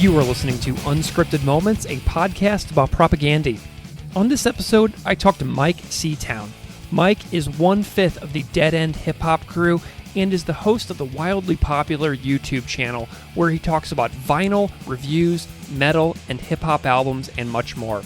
You are listening to Unscripted Moments, a podcast about propaganda. On this episode, I talked to Myke C-Town. Myke is 1/5 of the Dead End hip hop crew and is the host of the wildly popular YouTube channel where he talks about vinyl, reviews, metal, and hip hop albums, and much more.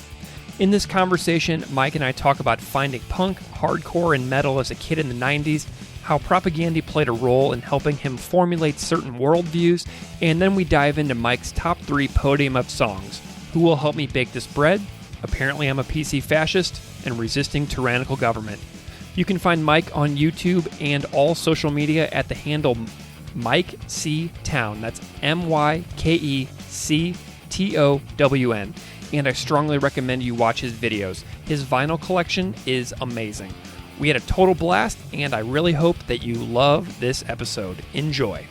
In this conversation, Myke and I talk about finding punk, hardcore, and metal as a kid in the 90s, how propaganda played a role in helping him formulate certain worldviews, and then we dive into Myke's top 3 podium of songs. Who will help me bake this bread? Apparently I'm a PC fascist and resisting tyrannical government. You can find Myke on YouTube and all social media at the handle Myke C-Town. That's MYKECTOWN. And I strongly recommend you watch his videos. His vinyl collection is amazing. We had a total blast, and I really hope that you love this episode. Enjoy.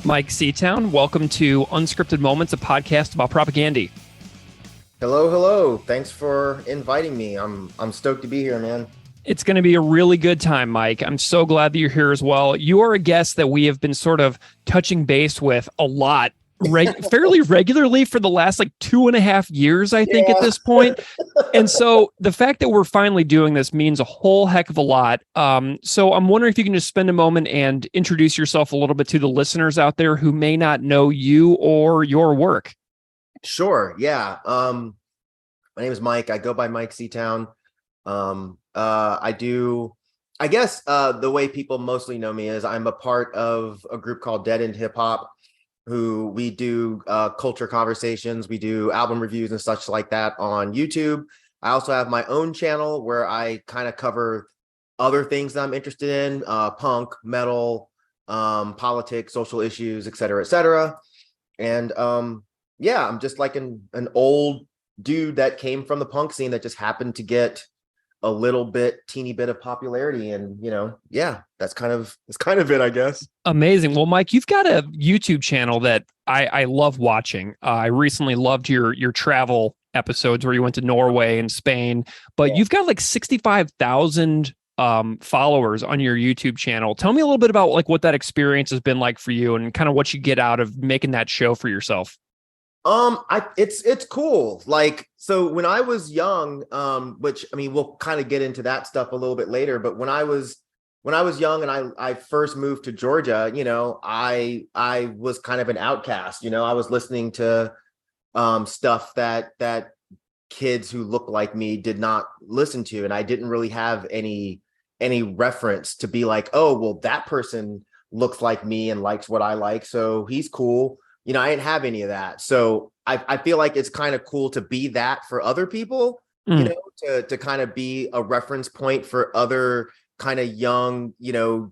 Myke C-Town, welcome to Unscripted Moments, a podcast about propaganda. Hello. Thanks for inviting me. I'm stoked to be here, man. It's going to be a really good time, Myke. I'm so glad that you're here as well. You are a guest that we have been sort of touching base with a lot, fairly regularly for the last 2.5 years, I think, at this point. And so the fact that we're finally doing this means a whole heck of a lot. So I'm wondering if you can just spend a moment and introduce yourself a little bit to the listeners out there who may not know you or your work. Sure. Yeah. My name is Myke. I go by Myke C-Town. I guess the way people mostly know me is I'm a part of a group called Dead End Hip Hop, who we do culture conversations, we do album reviews and such like that on YouTube. I also have my own channel where I kind of cover other things that I'm interested in, punk, metal, politics, social issues, et cetera, et cetera. And yeah, I'm just like an old dude that came from the punk scene that just happened to get a teeny bit of popularity, and yeah, that's kind of it, I guess. Amazing. Well, Myke, you've got a YouTube channel that I love watching. I recently loved your travel episodes where you went to Norway and Spain, but You've got 65,000 followers on your YouTube channel. Tell me a little bit about what that experience has been like for you and kind of what you get out of making that show for yourself. It's cool. So when I was young, which I mean, we'll kind of get into that stuff a little bit later, but when I was young and I first moved to Georgia, I was kind of an outcast. I was listening to stuff that kids who looked like me did not listen to, and I didn't really have any reference to be like, oh, well, that person looks like me and likes what I like, so he's cool. I didn't have any of that. So I feel like it's kind of cool to be that for other people, to kind of be a reference point for other kind of young,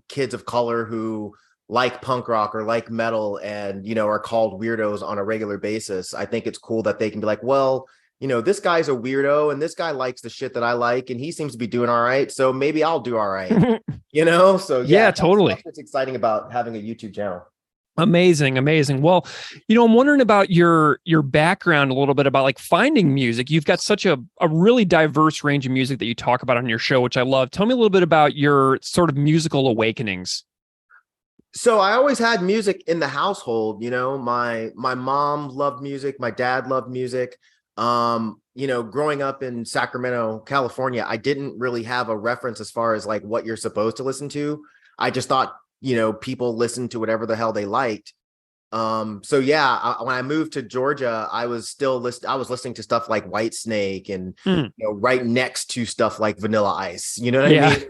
kids of color who like punk rock or like metal and, are called weirdos on a regular basis. I think it's cool that they can be like, well, this guy's a weirdo and this guy likes the shit that I like and he seems to be doing all right. So maybe I'll do all right, So yeah, totally. That's what's exciting about having a YouTube channel. Amazing. Well, I'm wondering about your background a little bit about finding music. You've got such a really diverse range of music that you talk about on your show, which I love. Tell me a little bit about your sort of musical awakenings. So I always had music in the household. My mom loved music. My dad loved music. Growing up in Sacramento, California, I didn't really have a reference as far as what you're supposed to listen to. I just thought people listened to whatever the hell they liked. So yeah, when I moved to Georgia, I was listening to stuff like Whitesnake and right next to stuff like Vanilla Ice. You know what I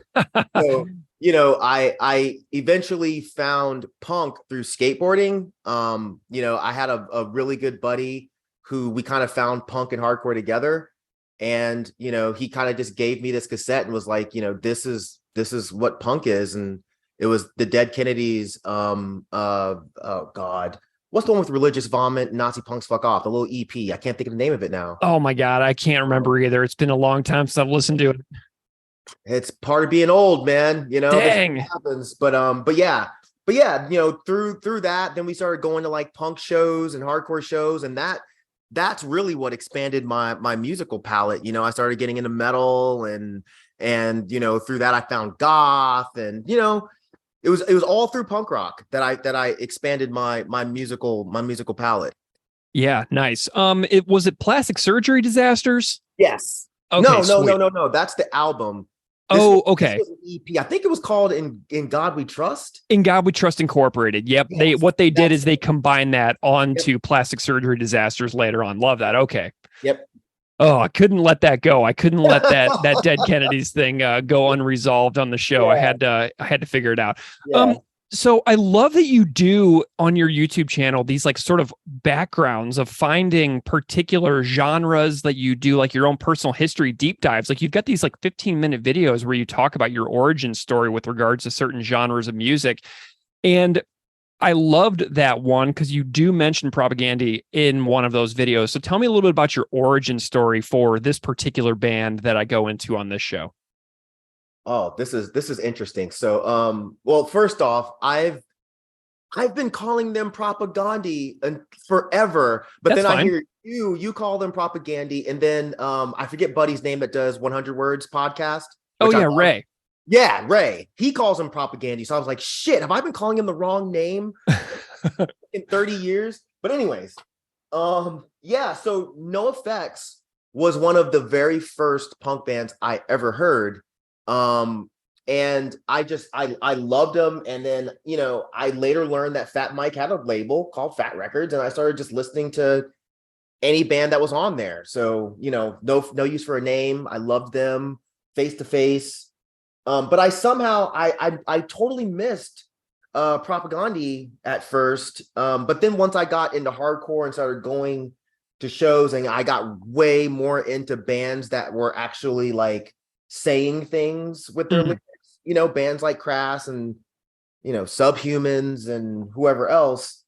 mean? So I eventually found punk through skateboarding. I had a really good buddy who we kind of found punk and hardcore together, and he kind of just gave me this cassette and was like, this is what punk is. And it was the Dead Kennedys. Oh God, what's the one with Religious Vomit, Nazi Punks Fuck Off? The little EP. I can't think of the name of it now. Oh my God, I can't remember either. It's been a long time since I've listened to it. It's part of being old, man. Dang. Happens. But yeah. Through that, then we started going to punk shows and hardcore shows, and that's really what expanded my musical palette. I started getting into metal and through that I found goth, and it was all through punk rock that I expanded my musical palette. Yeah, nice. Was it Plastic Surgery Disasters? Yes. Okay, sweet. No. That's the album. Oh, This okay. was an EP. I think it was called In God We Trust. In God We Trust Incorporated. Yep. Yes, What they did that's is they it. combined that Yep. onto Plastic Surgery Disasters later on. Love that. Okay. Yep. Oh, I couldn't let that go. I couldn't let that Dead Kennedys thing go unresolved on the show. Yeah. I had to figure it out. Yeah. So I love that you do on your YouTube channel these like sort of backgrounds of finding particular genres that you do, like your own personal history deep dives. Like you've got these like 15-minute videos where you talk about your origin story with regards to certain genres of music. And I loved that one because you do mention Propaganda in one of those videos. So tell me a little bit about your origin story for this particular band that I go into on this show. Oh, this is interesting. So, well, first off, I've been calling them Propaganda and forever, but That's then I fine. hear you call them Propaganda, and then I forget Buddy's name that does 100 Words podcast. Oh Which I yeah, love. Ray. Yeah, Ray. He calls him Propaganda. So I was like, shit, have I been calling him the wrong name in 30 years? But anyways, yeah, so NoFX was one of the very first punk bands I ever heard. And I loved them. And then, I later learned that Fat Mike had a label called Fat Records, and I started just listening to any band that was on there. So, no use for a name. I loved them Face to Face. But I somehow I totally missed Propaganda at first. But then once I got into hardcore and started going to shows, and I got way more into bands that were actually like saying things with their lyrics, bands like Crass and Subhumans and whoever else.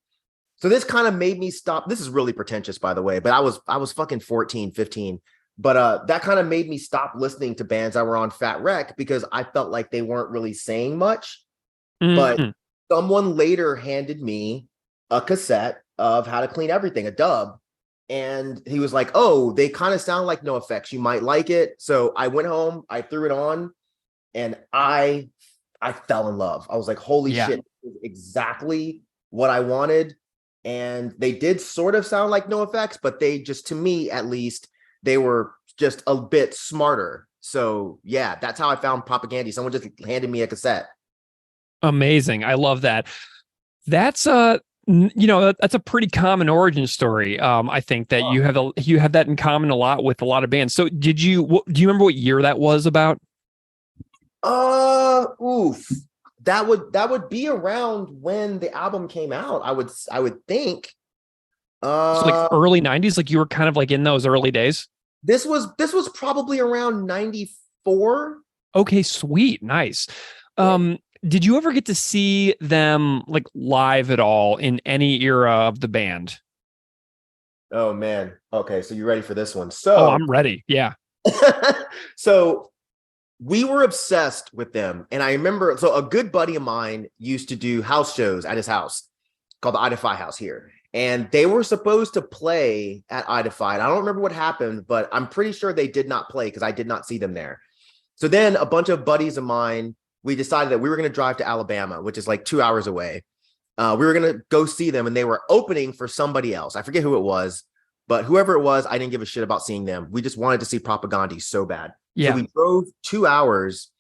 So this kind of made me stop. This is really pretentious, by the way, but I was fucking 14, 15. But that kind of made me stop listening to bands that were on Fat Wreck because I felt like they weren't really saying much. But someone later handed me a cassette of How to Clean Everything, a dub. And he was like, oh, they kind of sound like NoFX. You might like it. So I went home, I threw it on, and I fell in love. I was like, holy shit, this is exactly what I wanted. And they did sort of sound like NoFX, but they just, to me at least, they were just a bit smarter. So yeah, that's how I found Propaganda. Someone just handed me a cassette. Amazing. I love that. That's that's a pretty common origin story. I think that you have that in common a lot with a lot of bands. So do you remember what year that was about? Oof. That would be around when the album came out. I would think. So like early 90s, like you were kind of like in those early days. This was probably around 94. Okay, sweet. Nice. Did you ever get to see them like live at all in any era of the band? Oh man. Okay, so you ready for this one? Oh, I'm ready. Yeah. So we were obsessed with them. And I remember, so a good buddy of mine used to do house shows at his house called the Idify House here. And they were supposed to play at Idify. I don't remember what happened, but I'm pretty sure they did not play because I did not see them there. So then a bunch of buddies of mine, we decided that we were going to drive to Alabama, which is like 2 hours away. We were going to go see them, and they were opening for somebody else. I forget who it was, but whoever it was, I didn't give a shit about seeing them. We just wanted to see Propaganda so bad. Yeah. So we drove 2 hours.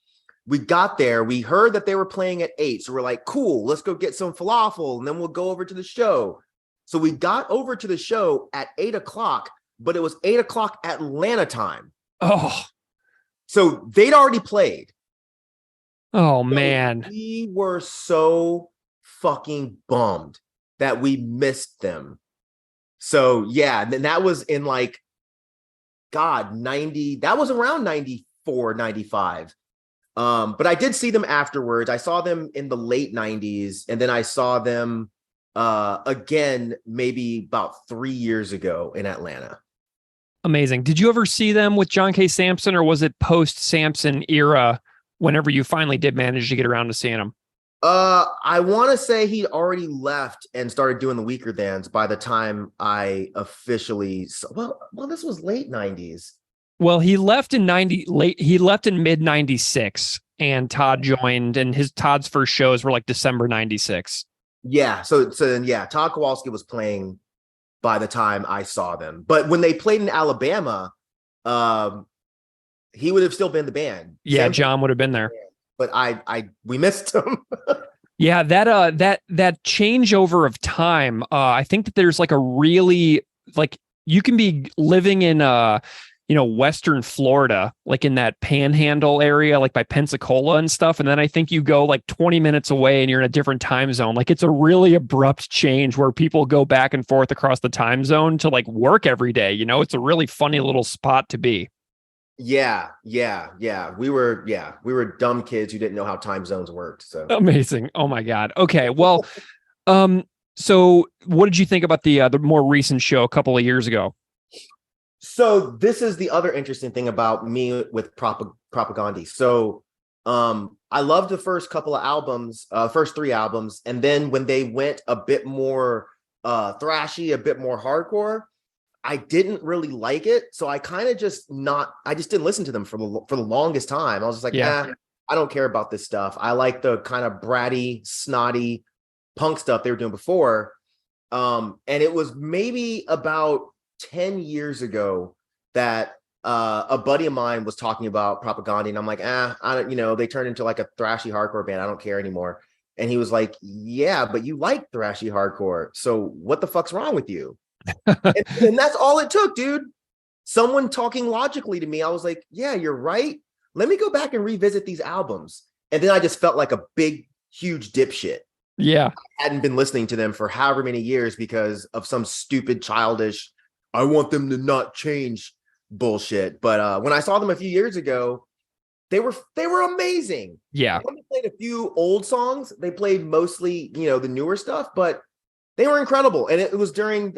We got there. We heard that they were playing at 8. So we're like, cool, let's go get some falafel, and then we'll go over to the show. So we got over to the show at 8 o'clock, but it was 8 o'clock Atlanta time. Oh. So they'd already played. Oh, man. So we were so fucking bummed that we missed them. So yeah, and then that was in like, God, 90, that was around 94, 95. But I did see them afterwards. I saw them in the late 90s, and then I saw them again, maybe about 3 years ago in Atlanta. Amazing. Did you ever see them with John K. Samson, or was it post Samson era whenever you finally did manage to get around to seeing him? I want to say he'd already left and started doing the Weaker Thans by the time I officially well, this was late 90s. Well, he left in mid 96. and Todd joined, and Todd's first shows were like December 96. Yeah. So then, yeah, Todd Kowalski was playing by the time I saw them. But when they played in Alabama, um, he would have still been the band. Yeah, John would have been there. But we missed him. Yeah, that changeover of time. I think that there's like a really, like, you can be living in Western Florida, like in that Panhandle area, like by Pensacola and stuff, and then I think you go like 20 minutes away and you're in a different time zone. Like, it's a really abrupt change where people go back and forth across the time zone to like work every day. It's a really funny little spot to be. Yeah. We were dumb kids who didn't know how time zones worked. So amazing. Oh my God. Okay. Well, so what did you think about the more recent show a couple of years ago? So this is the other interesting thing about me with Propagandhi. So I loved the first couple of albums, first three albums, and then when they went a bit more thrashy, a bit more hardcore, I didn't really like it. So I kind of I just didn't listen to them for the longest time. I was just like, I don't care about this stuff. I like the kind of bratty, snotty punk stuff they were doing before. And it was maybe about 10 years ago that a buddy of mine was talking about Propagandhi, and I'm like, I don't, they turned into like a thrashy hardcore band. I don't care anymore. And he was like, yeah, but you like thrashy hardcore. So what the fuck's wrong with you? and that's all it took, dude. Someone talking logically to me. I was like, yeah, you're right. Let me go back and revisit these albums. And then I just felt like a big, huge dipshit. Yeah. I hadn't been listening to them for however many years because of some stupid, childish, I want them to not change bullshit. But when I saw them a few years ago, they were amazing. Yeah. They played a few old songs. They played mostly, the newer stuff, but they were incredible. And it was during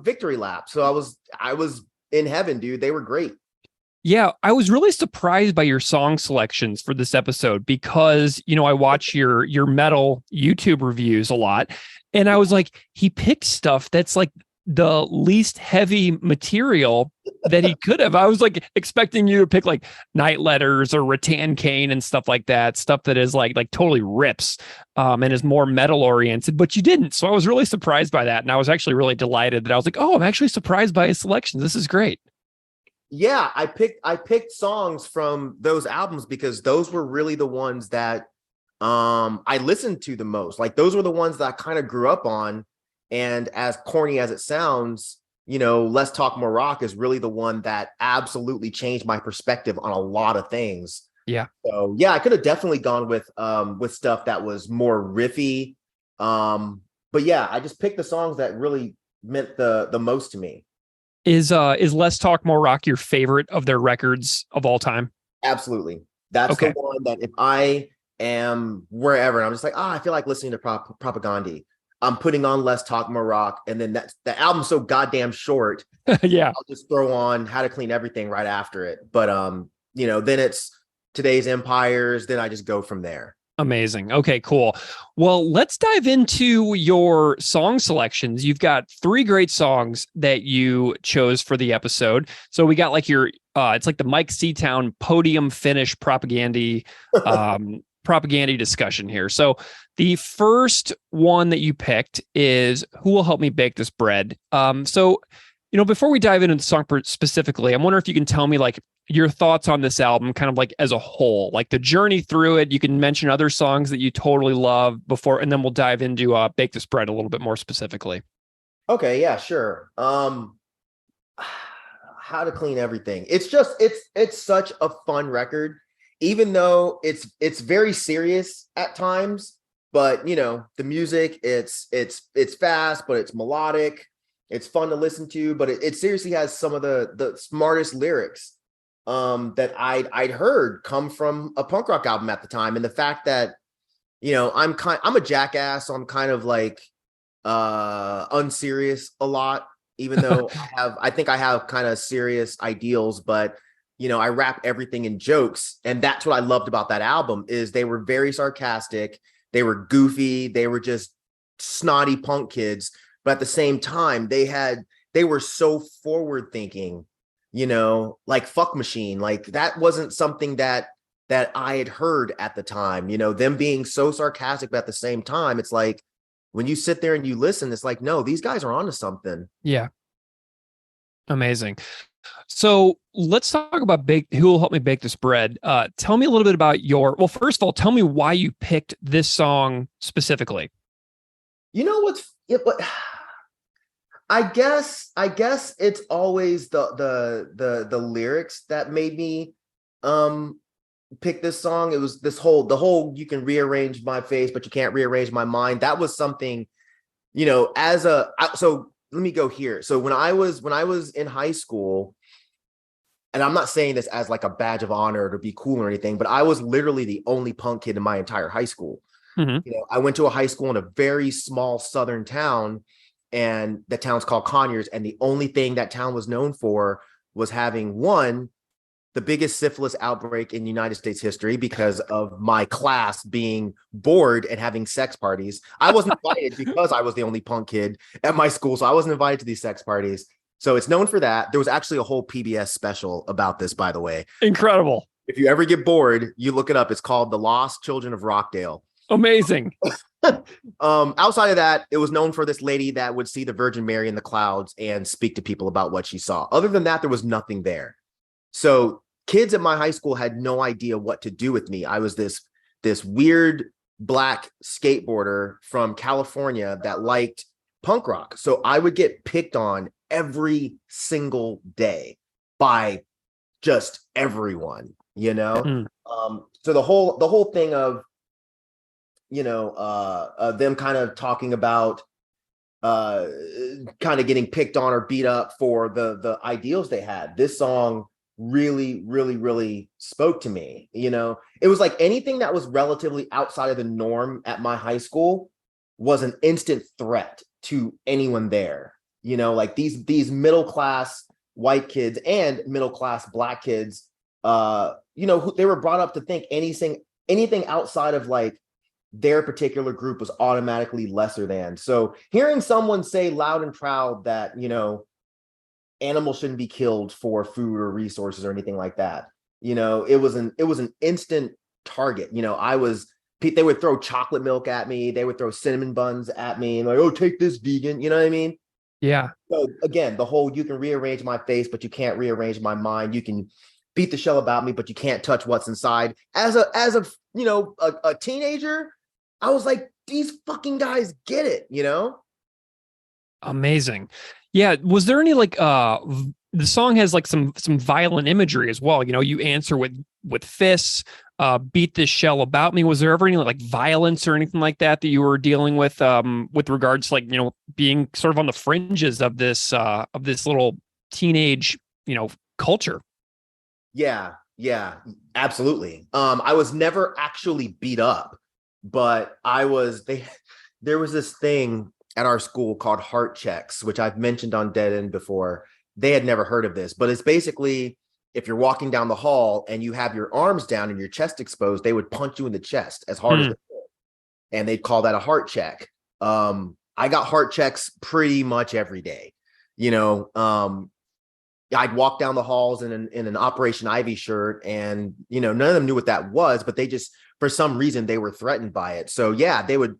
Victory Lap. So I was in heaven, dude. They were great. Yeah, I was really surprised by your song selections for this episode because, I watch your metal YouTube reviews a lot. And I was like, he picked stuff that's like the least heavy material that he could have. I was like expecting you to pick like Night Letters or Rattan Cane and stuff like that, stuff that is like totally rips and is more metal oriented, but you didn't. So I was really surprised by that. And I was actually really delighted that I was like, oh, I'm actually surprised by his selections. This is great. Yeah, I picked songs from those albums because those were really the ones that I listened to the most. Like, those were the ones that I kind of grew up on. And as corny as it sounds, Let's Talk More Rock is really the one that absolutely changed my perspective on a lot of things. Yeah. So yeah, I could have definitely gone with stuff that was more riffy. But yeah, I just picked the songs that really meant the most to me. Is Let's Talk More Rock your favorite of their records of all time? Absolutely. That's okay. The one that if I am wherever and I'm just like, I feel like listening to Propagandhi, I'm putting on Let's Talk More Rock, and then the album's so goddamn short. Yeah, I'll just throw on How to Clean Everything right after it. But then it's Today's Empires. Then I just go from there. Amazing. Okay, cool. Well, let's dive into your song selections. You've got 3 great songs that you chose for the episode. So we got like your, it's like the Myke C-Town podium finish Propagandhi discussion here. So the first one that you picked is Who Will Help Me Bake This Bread? So, before we dive into the song specifically, I'm wondering if you can tell me like your thoughts on this album kind of like as a whole, like the journey through it. You can mention other songs that you totally love before, and then we'll dive into Bake This Bread a little bit more specifically. Okay. Yeah, sure. How to Clean Everything. It's such a fun record, even though it's very serious at times, but the music, it's fast, but it's melodic. It's fun to listen to, but it seriously has some of the smartest lyrics that I'd heard come from a punk rock album at the time. And the fact that, I'm a jackass, so I'm kind of like unserious a lot, even though I think I have kind of serious ideals, but I wrap everything in jokes. And that's what I loved about that album is they were very sarcastic. They were goofy. They were just snotty punk kids. But at the same time, they were so forward thinking, like Fuck Machine. Like that wasn't something that that I had heard at the time, them being so sarcastic, but at the same time, it's like when you sit there and you listen, it's like, no, these guys are onto something. Yeah. Amazing. So let's talk about who will help me bake this bread. Tell me a little bit about well, first of all, tell me why you picked this song specifically. You know what's but I guess it's always the lyrics that made me pick this song. It was the whole you can rearrange my face, but you can't rearrange my mind. That was something, so let me go here. So when I was in high school, and I'm not saying this as like a badge of honor to be cool or anything, but I was literally the only punk kid in my entire high school. Mm-hmm. I went to a high school in a very small southern town, and the town's called Conyers. And the only thing that town was known for was having the biggest syphilis outbreak in United States history because of my class being bored and having sex parties. I wasn't invited because I was the only punk kid at my school. So I wasn't invited to these sex parties. So it's known for that. There was actually a whole PBS special about this, by the way. Incredible. If you ever get bored, you look it up. It's called The Lost Children of Rockdale. Amazing. Outside of that, it was known for this lady that would see the Virgin Mary in the clouds and speak to people about what she saw. Other than that, there was nothing there. So kids at my high school had no idea what to do with me. I was this weird black skateboarder from California that liked punk rock. So I would get picked on every single day by just everyone, Mm. So the whole thing of, them kind of talking about kind of getting picked on or beat up for the ideals they had. This song really, really, really spoke to me. It was like anything that was relatively outside of the norm at my high school was an instant threat to anyone there. Like these middle class white kids and middle class black kids, they were brought up to think anything outside of like their particular group was automatically lesser than. So hearing someone say loud and proud that, animals shouldn't be killed for food or resources or anything like that, it was an instant target. They would throw chocolate milk at me. They would throw cinnamon buns at me and like, oh, take this, vegan. You know what I mean? Yeah. So again, the whole, you can rearrange my face, but you can't rearrange my mind. You can beat the shell about me, but you can't touch what's inside. As a teenager, I was like, these fucking guys get it, Amazing. Yeah. Was there any like the song has like some violent imagery as well. You answer with fists, beat this shell about me. Was there ever any like violence or anything like that you were dealing with regards to like, being sort of on the fringes of this little teenage, culture? Yeah, absolutely. I was never actually beat up, but there was this thing at our school called heart checks, which I've mentioned on Dead End before. They had never heard of this, but it's basically if you're walking down the hall and you have your arms down and your chest exposed, they would punch you in the chest as hard as they could. And they'd call that a heart check. I got heart checks pretty much every day. I'd walk down the halls in an Operation Ivy shirt, and none of them knew what that was, but they just, for some reason, they were threatened by it. So yeah, they would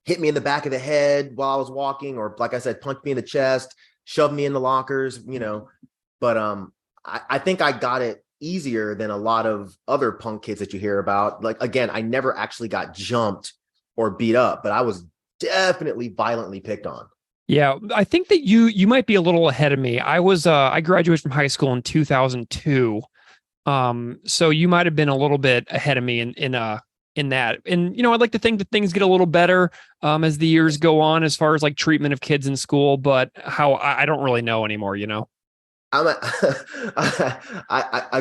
hit me in the back of the head while I was walking, or like I said, punch me in the chest, shove me in the lockers, But I think I got it easier than a lot of other punk kids that you hear about. Like, again, I never actually got jumped or beat up, but I was definitely violently picked on. Yeah, I think that you might be a little ahead of me. I graduated from high school in 2002. So you might have been a little bit ahead of me in that. And I'd like to think that things get a little better as the years go on as far as like treatment of kids in school, but how I don't really know anymore, I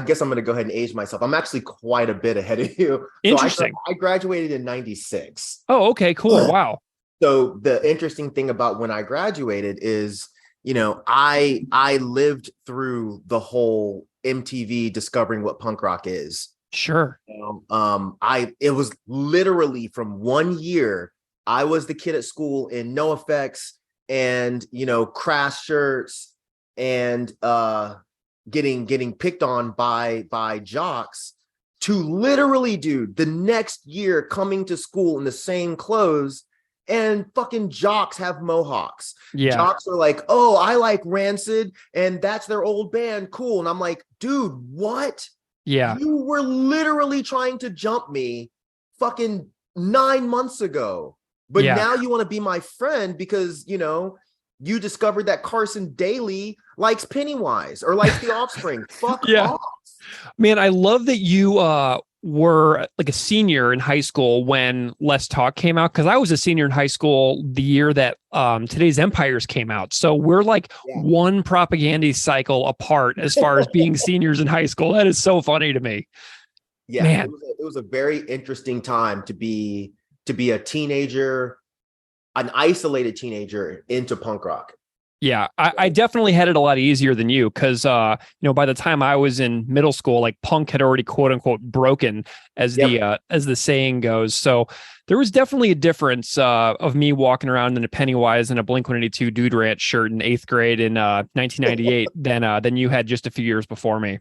guess I'm going to go ahead and age myself. I'm actually quite a bit ahead of you. Interesting. So I graduated in 96. Oh, okay, cool. Wow. So the interesting thing about when I graduated is, I lived through the whole MTV discovering what punk rock is. Sure. It was literally from 1 year. I was the kid at school in NoFX and, crash shirts and getting picked on by jocks to literally, dude, the next year coming to school in the same clothes, and fucking jocks have mohawks. Yeah. Jocks are like, oh, I like Rancid, and that's their old band. Cool. And I'm like, dude, what? Yeah. You were literally trying to jump me fucking 9 months ago. But now you want to be my friend because, you know, you discovered that Carson Daly likes Pennywise or likes The Offspring. Fuck off. Man, I love that you were like a senior in high school when Let's Talk came out, because I was a senior in high school the year that Today's Empires came out. So we're like one propaganda cycle apart as far as being seniors in high school. That is so funny to me. Yeah, man. It was a very interesting time to be a teenager, an isolated teenager into punk rock. Yeah, I definitely had it a lot easier than you because, you know, by the time I was in middle school, like punk had already quote unquote broken, as the saying goes. So there was definitely a difference of me walking around in a Pennywise and a Blink-182 Dude Ranch shirt in 8th grade in 1998 than you had just a few years before me.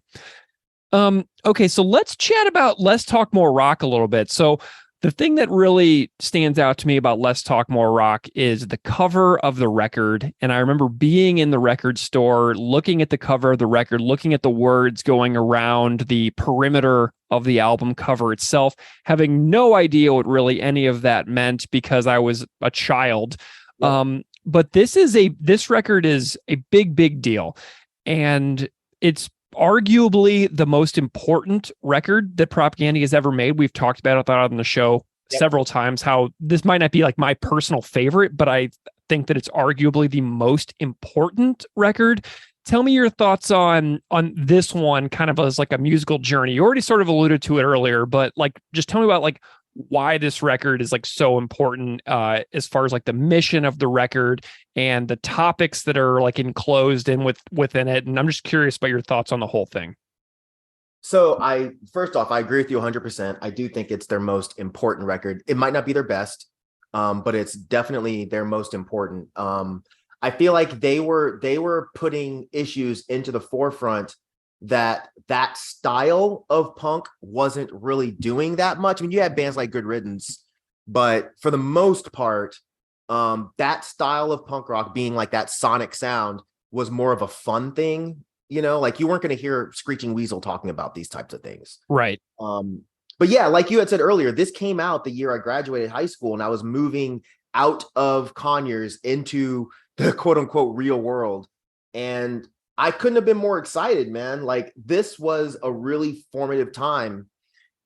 Okay, so let's chat about Let's Talk More Rock a little bit. So the thing that really stands out to me about Let's Talk More Rock is the cover of the record. And I remember being in the record store, looking at the cover of the record, looking at the words going around the perimeter of the album cover itself, having no idea what really any of that meant because I was a child. Yep. But this record is a big deal. And it's arguably the most important record that Propaganda has ever made. We've talked about it on the show several times, how this might not be like my personal favorite, but I think that it's arguably the most important record. Tell me your thoughts on this one, kind of as like a musical journey. You already sort of alluded to it earlier, but like, just tell me about like why this record is like so important as far as like the mission of the record and the topics that are like enclosed in within it. And I'm just curious about your thoughts on the whole thing. So first off, I agree with you 100%. I do think it's their most important record. It might not be their best, but it's definitely their most important. I feel like they were putting issues into the forefront that style of punk wasn't really doing that much. I mean, you had bands like Good Riddance, but for the most part, that style of punk rock being like that sonic sound was more of a fun thing, you know, like you weren't going to hear Screeching Weasel talking about these types of things. Right. But yeah, like you had said earlier, this came out the year I graduated high school and I was moving out of Conyers into the quote unquote real world. And I couldn't have been more excited, man. Like this was a really formative time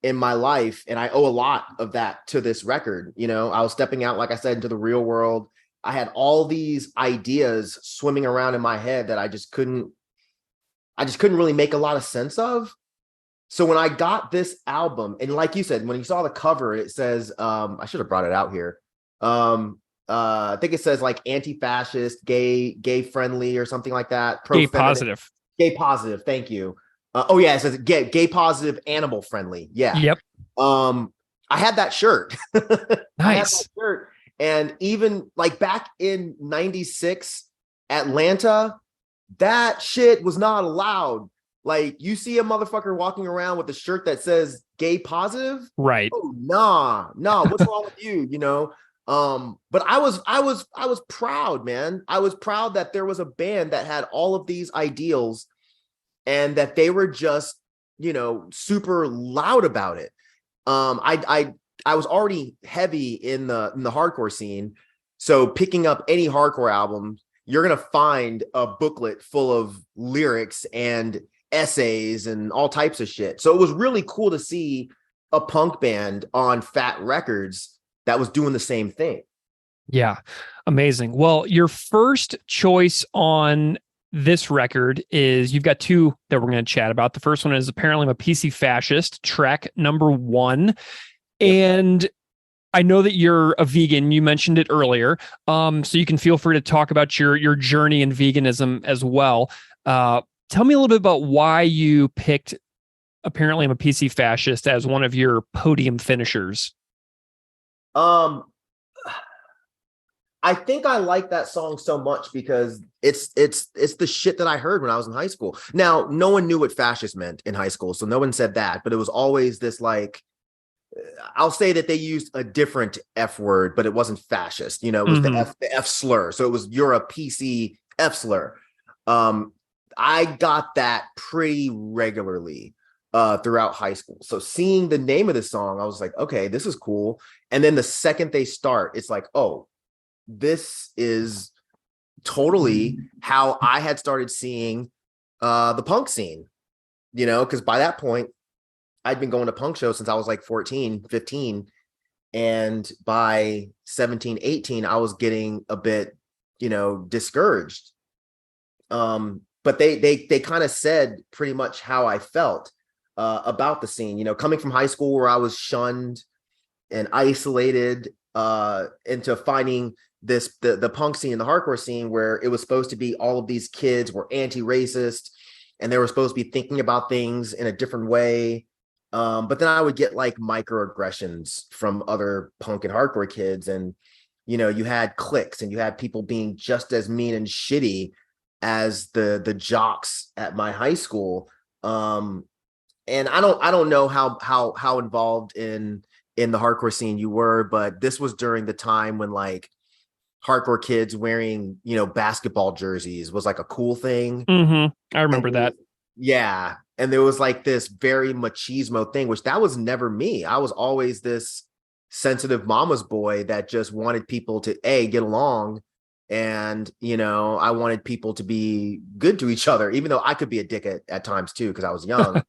in my life. And I owe a lot of that to this record. You know, I was stepping out, like I said, into the real world. I had all these ideas swimming around in my head that I just couldn't really make a lot of sense of. So when I got this album, and like you said, when you saw the cover, it says, I should have brought it out here. I think it says like anti-fascist, gay friendly or something like that. Gay positive. Gay positive. Thank you. Oh yeah, it says gay positive, animal friendly. Yeah. Yep. I had that shirt. Nice. I had that shirt. And even like back in 96, Atlanta, that shit was not allowed. Like you see a motherfucker walking around with a shirt that says gay positive. Right. Oh, nah. What's wrong with you? You know? But I was proud, man. I was proud that there was a band that had all of these ideals and that they were just, you know, super loud about it. I was already heavy in the hardcore scene. So picking up any hardcore album, you're going to find a booklet full of lyrics and essays and all types of shit. So it was really cool to see a punk band on Fat Records that was doing the same thing. Yeah. Amazing. Well, your first choice on this record is, you've got two that we're going to chat about. The first one is Apparently I'm a PC Fascist, track number 1. Yep. And I know that you're a vegan. You mentioned it earlier. So you can feel free to talk about your journey in veganism as well. Tell me a little bit about why you picked Apparently I'm a PC Fascist as one of your podium finishers. I I think I like that song so much because it's the shit that I heard when I was in high school. Now, no one knew what fascist meant in high school, so no one said that, but it was always this like, I'll say that they used a different F word, but it wasn't fascist. You know, it was the F slur. So it was, you're a PC F slur. I got that pretty regularly throughout high school. So seeing the name of the song, I was like, okay, this is cool. And then the second they start, it's like, oh, this is totally how I had started seeing the punk scene, you know, because by that point, I'd been going to punk shows since I was like 14, 15. And by 17, 18, I was getting a bit, you know, discouraged. But they kind of said pretty much how I felt about the scene, you know, coming from high school where I was shunned and isolated into finding the punk scene, the hardcore scene, where it was supposed to be all of these kids were anti-racist and they were supposed to be thinking about things in a different way. But then I would get like microaggressions from other punk and hardcore kids. And, you know, you had cliques and you had people being just as mean and shitty as the jocks at my high school. And I don't know how involved in the hardcore scene you were, but this was during the time when like hardcore kids wearing, you know, basketball jerseys was like a cool thing. I remember that. Yeah. And there was like this very machismo thing, which that was never me. I was always this sensitive mama's boy that just wanted people to get along. And, you know, I wanted people to be good to each other, even though I could be a dick at times too, because I was young.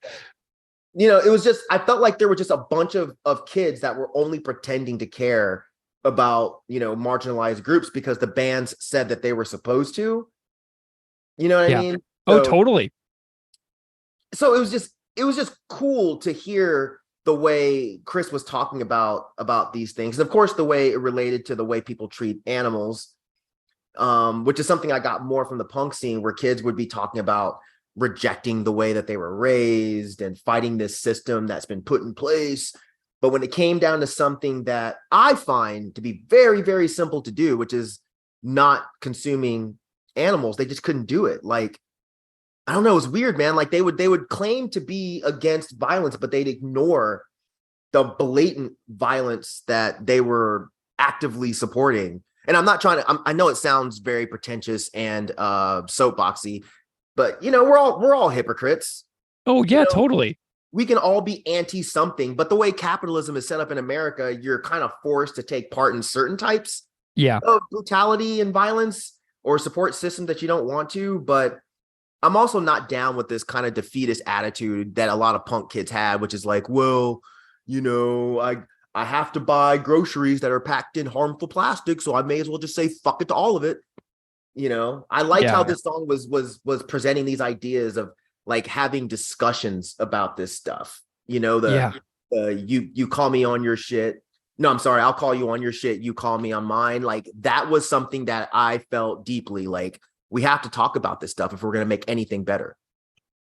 You know, it was just, I felt like there were just a bunch of kids that were only pretending to care about, you know, marginalized groups because the bands said that they were supposed to. You know what I mean? Oh, totally. So it was just cool to hear the way Chris was talking about these things. And of course, the way it related to the way people treat animals, which is something I got more from the punk scene, where kids would be talking about rejecting the way that they were raised and fighting this system that's been put in place. But when it came down to something that I find to be very, very simple to do, which is not consuming animals, they just couldn't do it. Like, I don't know, it was weird, man. Like they would claim to be against violence, but they'd ignore the blatant violence that they were actively supporting. And I'm not trying to, I know it sounds very pretentious and soapboxy, but you know, we're all hypocrites. Oh yeah, you know? Totally. We can all be anti something, but the way capitalism is set up in America, you're kind of forced to take part in certain types of brutality and violence or support systems that you don't want to. But I'm also not down with this kind of defeatist attitude that a lot of punk kids had, which is like, well, you know, I have to buy groceries that are packed in harmful plastic, so I may as well just say fuck it to all of it. You know, I like how this song was presenting these ideas of like having discussions about this stuff. You know, you call me on your shit. No, I'm sorry, I'll call you on your shit. You call me on mine. Like that was something that I felt deeply like, we have to talk about this stuff if we're going to make anything better.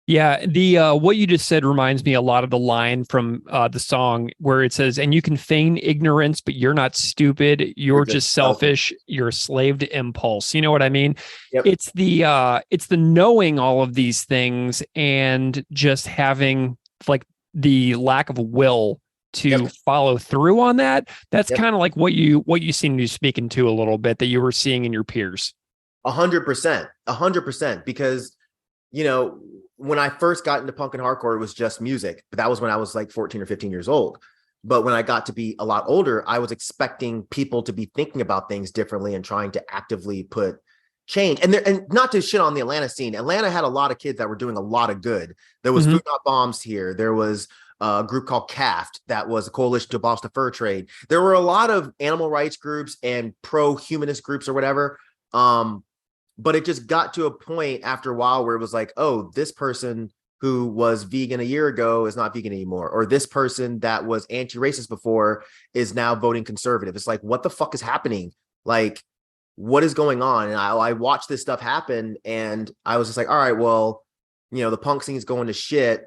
Yeah, the what you just said reminds me a lot of the line from the song where it says, "And you can feign ignorance, but you're not stupid. You're just selfish. You're a slave to impulse." You know what I mean? Yep. It's the knowing all of these things and just having like the lack of will to follow through on that. That's kind of like what you seem to be speaking to a little bit that you were seeing in your peers. 100%, because, you know, when I first got into punk and hardcore, it was just music, but that was when I was like 14 or 15 years old. But when I got to be a lot older, I was expecting people to be thinking about things differently and trying to actively put change. And not to shit on the Atlanta scene. Atlanta had a lot of kids that were doing a lot of good. There was Food Not Bombs here. There was a group called CAFT that was a coalition to abolish the fur trade. There were a lot of animal rights groups and pro-humanist groups or whatever. But it just got to a point after a while where it was like, oh, this person who was vegan a year ago is not vegan anymore. Or this person that was anti-racist before is now voting conservative. It's like, what the fuck is happening? Like, what is going on? And I watched this stuff happen and I was just like, all right, well, you know, the punk scene is going to shit.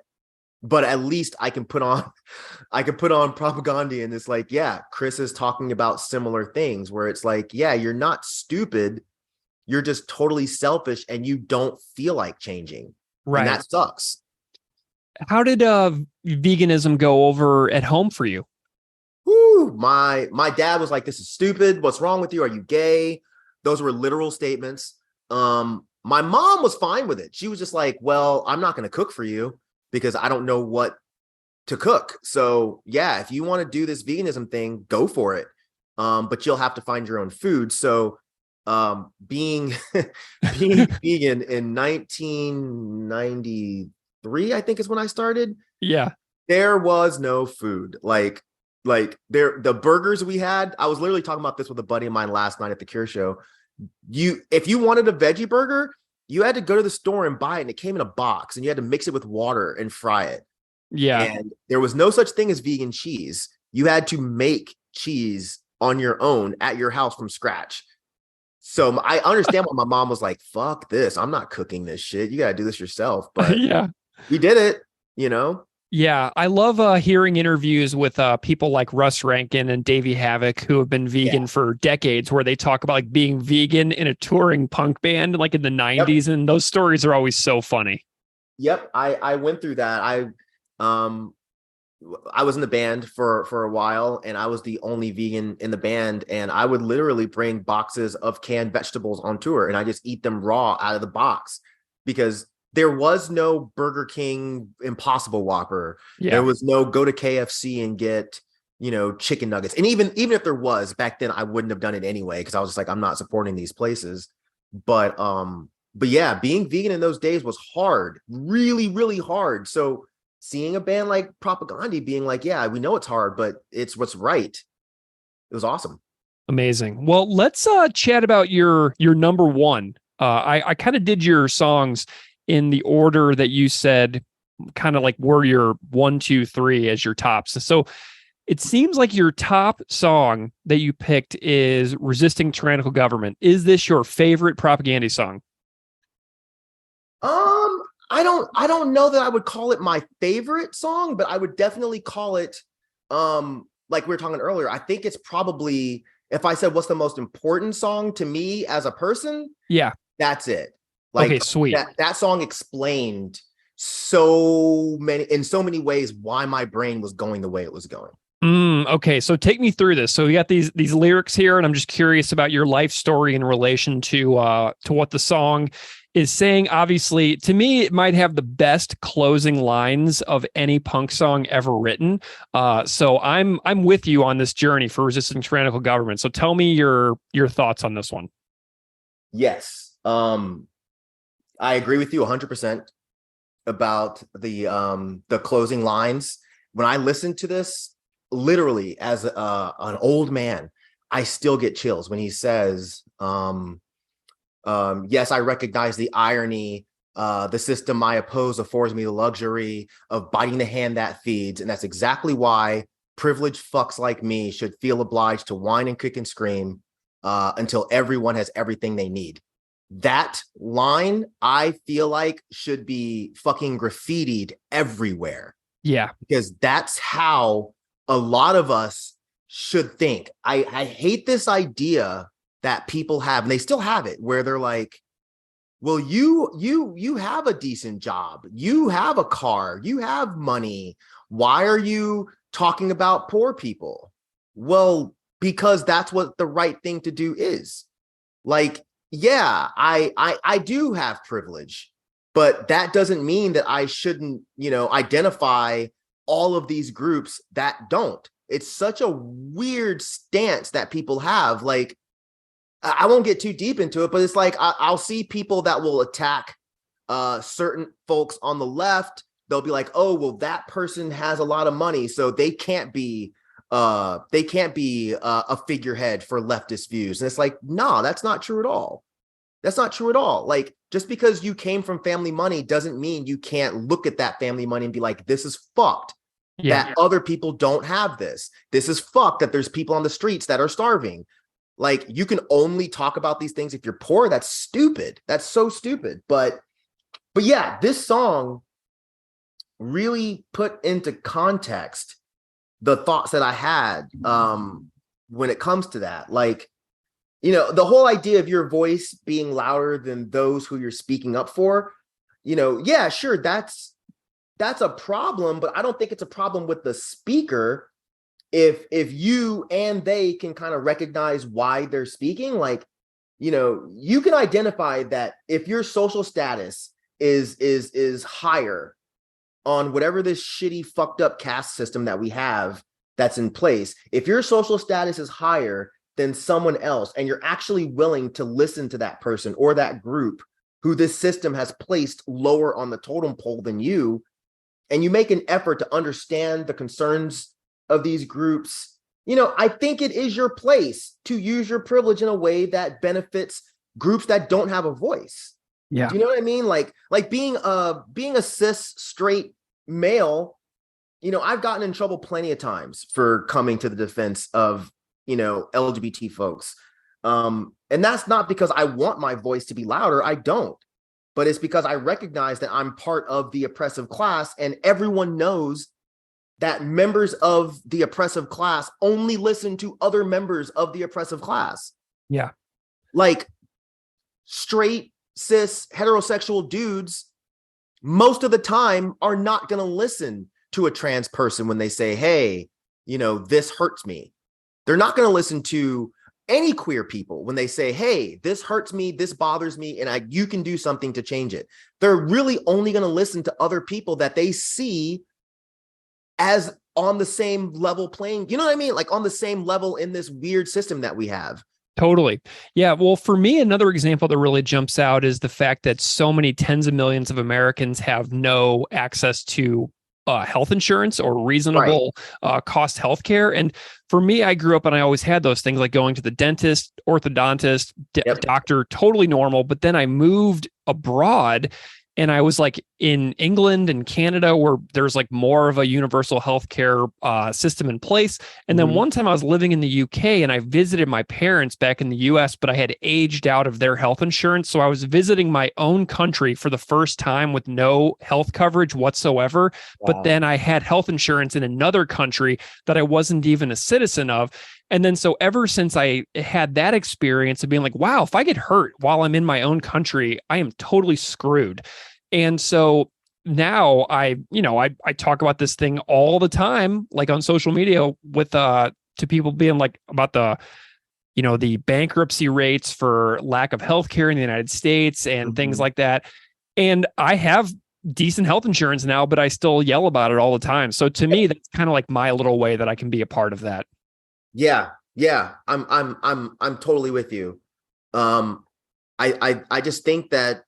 but at least I can put on propaganda, and it's like, yeah, Chris is talking about similar things where it's like, yeah, you're not stupid, you're just totally selfish and you don't feel like changing. And Right. that sucks. How did veganism go over at home for you? Whew, my dad was like, this is stupid. What's wrong with you? Are you gay? Those were literal statements. My mom was fine with it. She was just like, well, I'm not going to cook for you because I don't know what to cook. So yeah, if you want to do this veganism thing, go for it. But you'll have to find your own food. So being being vegan in 1993, I think is when I started. Yeah. There was no food. Like the burgers we had, I was literally talking about this with a buddy of mine last night at the Cure Show. If you wanted a veggie burger, you had to go to the store and buy it, and it came in a box, and you had to mix it with water and fry it. Yeah. And there was no such thing as vegan cheese. You had to make cheese on your own at your house from scratch. So I understand why my mom was like, fuck this. I'm not cooking this shit. You got to do this yourself. But Yeah. we did it, you know? Yeah, I love hearing interviews with people like Russ Rankin and Davey Havoc, who have been vegan for decades, where they talk about like being vegan in a touring punk band like in the 90s. Yep. And those stories are always so funny. Yep. I went through that. I was in the band for a while, and I was the only vegan in the band, and I would literally bring boxes of canned vegetables on tour, and I just eat them raw out of the box because there was no Burger King Impossible Whopper. Yeah. There was no go to KFC and get, chicken nuggets. And even if there was back then, I wouldn't have done it anyway, because I was just like, I'm not supporting these places. But yeah, being vegan in those days was hard, really, really hard. So seeing a band like Propaganda being like, yeah, we know it's hard, but it's what's right. It was awesome. Amazing. Well, let's chat about your number one. I kind of did your songs in the order that you said, kind of like were your 1, 2, 3 as your tops. So it seems like your top song that you picked is Resisting Tyrannical Government. Is this your favorite Propaganda song? I don't know that I would call it my favorite song, but I would definitely call it, like we were talking earlier, I think it's probably, if I said what's the most important song to me as a person, yeah, that's it. Like, okay, sweet. That song explained in so many ways why my brain was going the way it was going. Okay, so take me through this. So we got these lyrics here, and I'm just curious about your life story in relation to what the song is saying. Obviously, to me, it might have the best closing lines of any punk song ever written. So I'm with you on this journey for Resisting Tyrannical Government. So tell me your thoughts on this one. Yes. I agree with you 100% about the closing lines. When I listen to this, literally as an old man, I still get chills when he says, yes, I recognize the irony. The system I oppose affords me the luxury of biting the hand that feeds. And that's exactly why privileged fucks like me should feel obliged to whine and kick and scream until everyone has everything they need. That line, I feel like, should be fucking graffitied everywhere. Yeah. Because that's how a lot of us should think. I hate this idea that people have, and they still have it, where they're like, well, you have a decent job, you have a car, you have money. Why are you talking about poor people? Well, because that's what the right thing to do is. Like, yeah, I do have privilege, but that doesn't mean that I shouldn't, identify all of these groups that don't. It's such a weird stance that people have. Like, I won't get too deep into it, but it's like, I'll see people that will attack certain folks on the left. They'll be like, oh, well, that person has a lot of money, so they can't be a figurehead for leftist views. And it's like, no, that's not true at all. That's not true at all. Like, just because you came from family money doesn't mean you can't look at that family money and be like, this is fucked. Yeah. That other people don't have this. This is fucked that there's people on the streets that are starving. Like, you can only talk about these things if you're poor. That's stupid. That's so stupid. But yeah, this song, really put into context the thoughts that I had when it comes to that. Like, the whole idea of your voice being louder than those who you're speaking up for, yeah, sure, that's a problem, but I don't think it's a problem with the speaker if you and they can kind of recognize why they're speaking. Like, you can identify that if your social status is higher on whatever this shitty fucked up caste system that we have that's in place, if your social status is higher than someone else and you're actually willing to listen to that person or that group who this system has placed lower on the totem pole than you, and you make an effort to understand the concerns of these groups, I think it is your place to use your privilege in a way that benefits groups that don't have a voice. Yeah. Do you know what I mean? Like being a cis straight male, I've gotten in trouble plenty of times for coming to the defense of, LGBT folks. And that's not because I want my voice to be louder. I don't. But it's because I recognize that I'm part of the oppressive class, and everyone knows that members of the oppressive class only listen to other members of the oppressive class. Yeah. Like straight, cis, heterosexual dudes, most of the time are not going to listen to a trans person when they say, hey, this hurts me. They're not going to listen to any queer people when they say, hey, this hurts me, this bothers me, and you can do something to change it. They're really only going to listen to other people that they see as on the same level playing, you know what I mean? Like on the same level in this weird system that we have. Totally. Yeah. Well, for me, another example that really jumps out is the fact that so many tens of millions of Americans have no access to health insurance or reasonable cost healthcare. And for me, I grew up and I always had those things like going to the dentist, orthodontist, doctor, totally normal. But then I moved abroad and I was like in England and Canada where there's like more of a universal healthcare system in place. And then one time I was living in the UK and I visited my parents back in the US, but I had aged out of their health insurance. So I was visiting my own country for the first time with no health coverage whatsoever. Wow. But then I had health insurance in another country that I wasn't even a citizen of. And then so ever since I had that experience of being like, wow, if I get hurt while I'm in my own country, I am totally screwed. And so now I talk about this thing all the time, like on social media with to people being like about the bankruptcy rates for lack of healthcare in the United States and things like that. And I have decent health insurance now, but I still yell about it all the time. So to me, that's kind of like my little way that I can be a part of that. Yeah. I'm totally with you. I just think that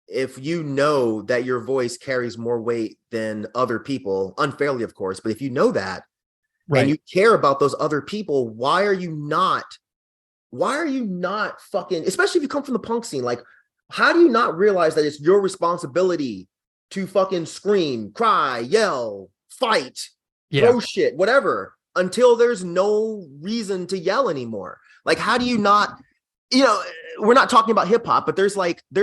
if you know that your voice carries more weight than other people, unfairly, of course, but if you know that and you care about those other people, why are you not fucking, especially if you come from the punk scene, like, how do you not realize that it's your responsibility to fucking scream, cry, yell, fight, throw shit, whatever, until there's no reason to yell anymore? Like, how do you not, we're not talking about hip hop, but there's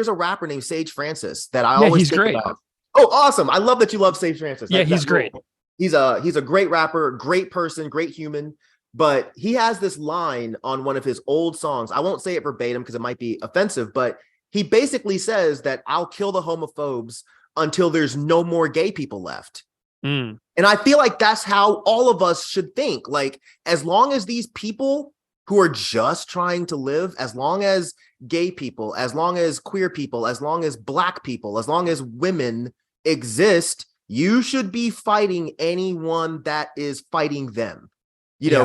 a rapper named Sage Francis that I always think about. Oh, awesome. I love that you love Sage Francis. He's great. He's a great rapper, great person, great human, but he has this line on one of his old songs. I won't say it verbatim because it might be offensive, but he basically says that I'll kill the homophobes until there's no more gay people left. And I feel like that's how all of us should think. Like, as long as these people who are just trying to live, as long as gay people, as long as queer people, as long as Black people, as long as women exist, you should be fighting anyone that is fighting them,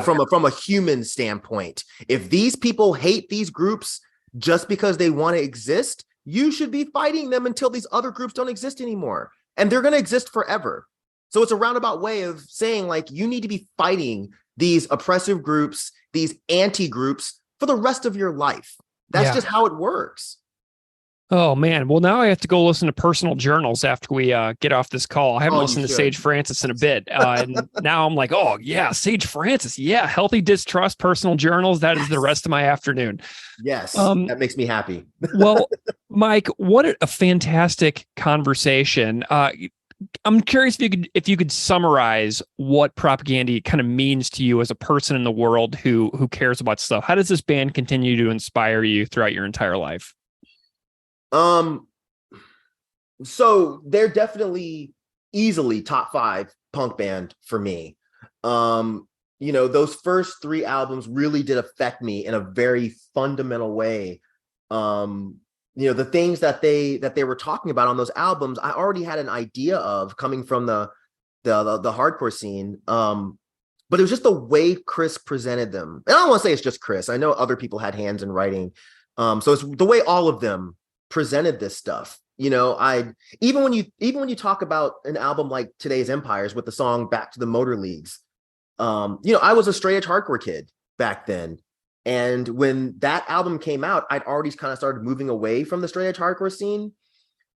from a human standpoint. If these people hate these groups just because they want to exist, you should be fighting them until these other groups don't exist anymore. And they're going to exist forever. So it's a roundabout way of saying, like, you need to be fighting these oppressive groups, these anti-groups for the rest of your life. That's just how it works. Oh, man. Well, now I have to go listen to Personal Journals after we get off this call. I haven't listened to Sage Francis in a bit. And now I'm like, oh, yeah, Sage Francis. Yeah, Healthy Distrust, Personal Journals. That is the rest of my afternoon. Yes, that makes me happy. Well, Myke, what a fantastic conversation. I'm curious if you could summarize what Propaganda kind of means to you as a person in the world who cares about stuff. How does this band continue to inspire you throughout your entire life? So they're definitely easily top 5 punk band for me. Those first 3 albums really did affect me in a very fundamental way. The things that they were talking about on those albums, I already had an idea of coming from the hardcore scene. But it was just the way Chris presented them. And I don't want to say it's just Chris. I know other people had hands in writing. So it's the way all of them presented this stuff. Even when you talk about an album like Today's Empires with the song Back to the Motor Leagues, I was a straight edge hardcore kid back then. And when that album came out, I'd already kind of started moving away from the straight edge hardcore scene,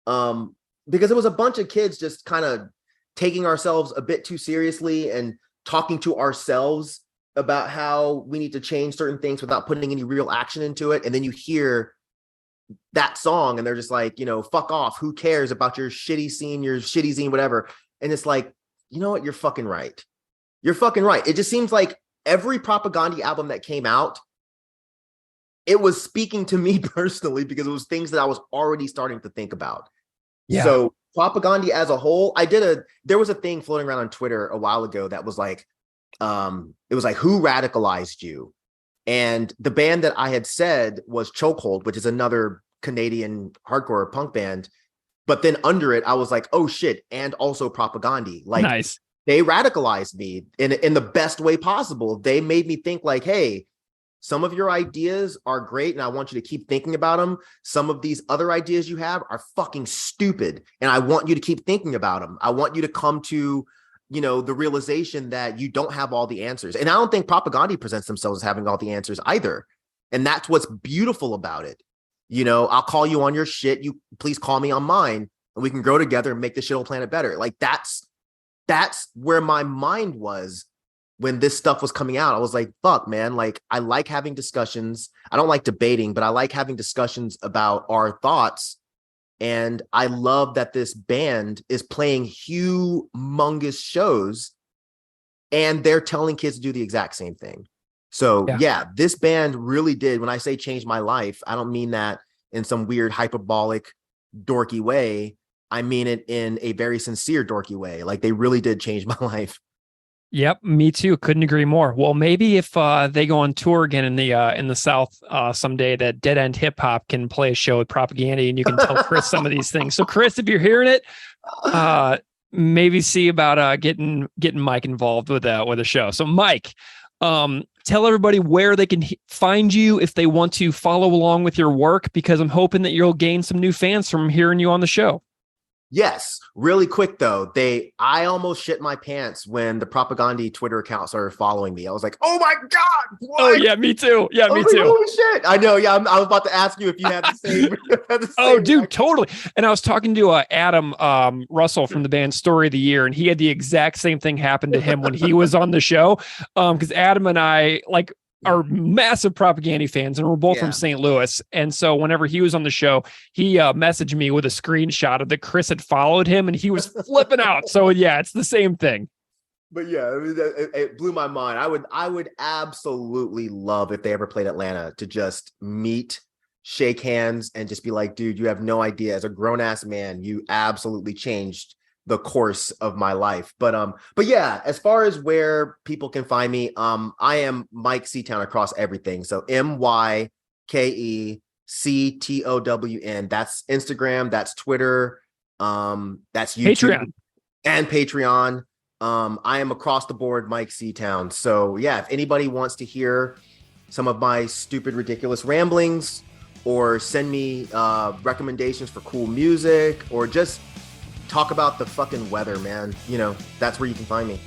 because it was a bunch of kids just kind of taking ourselves a bit too seriously and talking to ourselves about how we need to change certain things without putting any real action into it. And then you hear that song and they're just like, fuck off. Who cares about your shitty scene, your shitty zine, whatever. And it's like, you know what? You're fucking right. You're fucking right. It just seems like every Propaganda album that came out, it was speaking to me personally because it was things that I was already starting to think about. Yeah. So Propaganda as a whole, there was a thing floating around on Twitter a while ago that was like, it was like, who radicalized you? And the band that I had said was Chokehold, which is another Canadian hardcore punk band. But then under it, I was like, oh shit. And also Propaganda. Like, nice. They radicalized me in the best way possible. They made me think like, hey, some of your ideas are great and I want you to keep thinking about them. Some of these other ideas you have are fucking stupid and I want you to keep thinking about them. I want you to come to, the realization that you don't have all the answers. And I don't think Propaganda presents themselves as having all the answers either. And that's what's beautiful about it. I'll call you on your shit. You please call me on mine and we can grow together and make the shit whole planet better. Like that's where my mind was when this stuff was coming out. I was like, fuck, man, like I like having discussions. I don't like debating, but I like having discussions about our thoughts. And I love that this band is playing humongous shows and they're telling kids to do the exact same thing. So yeah, this band really did. When I say change my life, I don't mean that in some weird hyperbolic dorky way. I mean it in a very sincere dorky way. Like they really did change my life. Yep, me too. Couldn't agree more. Well, maybe if they go on tour again in the South someday, that Dead End Hip Hop can play a show with Propaganda, and you can tell Chris some of these things. So, Chris, if you're hearing it, maybe see about getting Myke involved with a show. So, Myke, tell everybody where they can find you if they want to follow along with your work, because I'm hoping that you'll gain some new fans from hearing you on the show. Yes, really quick though. I almost shit my pants when the Propaganda Twitter account started following me. I was like, "Oh my god!" What? Oh yeah, me too. Yeah, me too. Holy shit! I know. Yeah, I was about to ask you if you had the same. Oh, dude, totally. And I was talking to Adam Russell from the band Story of the Year, and he had the exact same thing happen to him when he was on the show. Because Adam and I are massive Propaganda fans, and we're both from St. Louis. And so whenever he was on the show, he messaged me with a screenshot of that Chris had followed him and he was flipping out. So yeah, it's the same thing. But yeah, it blew my mind. I would absolutely love if they ever played Atlanta to just meet, shake hands, and just be like, dude, you have no idea. As a grown ass man, you absolutely changed the course of my life. But yeah, as far as where people can find me, I am Myke C-Town across everything. So MykeCtown. That's Instagram, that's Twitter, that's YouTube, and Patreon. I am across the board Myke C-Town. So yeah, if anybody wants to hear some of my stupid, ridiculous ramblings, or send me recommendations for cool music, or just talk about the fucking weather, man, that's where you can find me.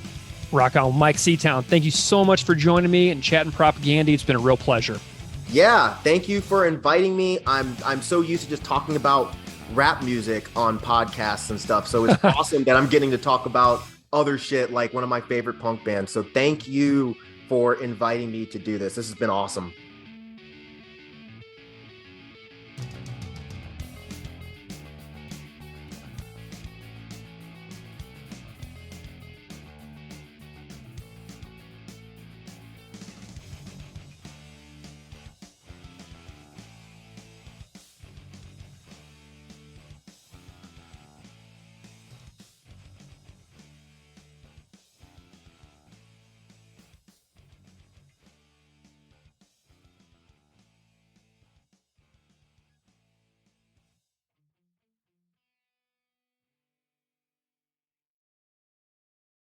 Rock on. Myke C-Town, thank you so much for joining me and chatting Propaganda. It's been a real pleasure. Yeah, thank you for inviting me. I'm so used to just talking about rap music on podcasts and stuff, so it's awesome that I'm getting to talk about other shit like one of my favorite punk bands. So thank you for inviting me to do this. This has been awesome.